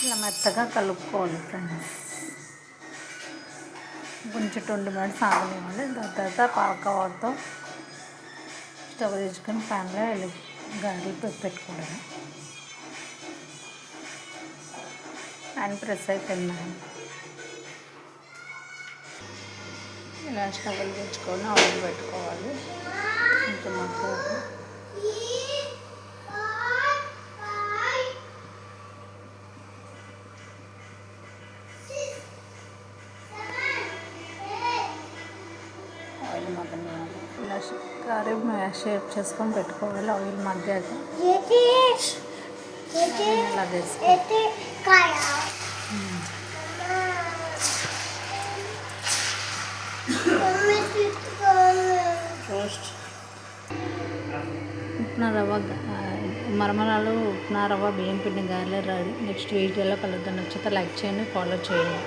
ఇలా మెత్తగా కలుపుకోవాలి ఫ్రెండ్స్. కొంచెం 20 మినిట్స్ ఆగనివ్వాలి. దాని తర్వాత పాలకవర్తో స్టవ్ తెచ్చుకొని ప్యాన్లో గారెలు పెట్టుకోవడం. ప్యాన్ ప్రెస్ అయిపోయింది. ఇలా స్టవ్ తెచ్చుకొని ఆయిల్ పెట్టుకోవాలి. కొంచెం మగ్గాలి. ఆయిల్ మగ్గనివ్వాలి. ఇలా కర్రీ షేప్ చేసుకొని పెట్టుకోవాలి. ఆయిల్ మగ్గాక ఇలా వేసుకోవాలి. రోస్ట్ ఉప్మా రవ్వ మరమరాలు, ఉప్మా రవ్వ, బియ్యం పిండి గారెలు రెడీ. నెక్స్ట్ వీడియోలో కలుద్దాం. నచ్చితే లైక్ చేయండి, ఫాలో చేయండి.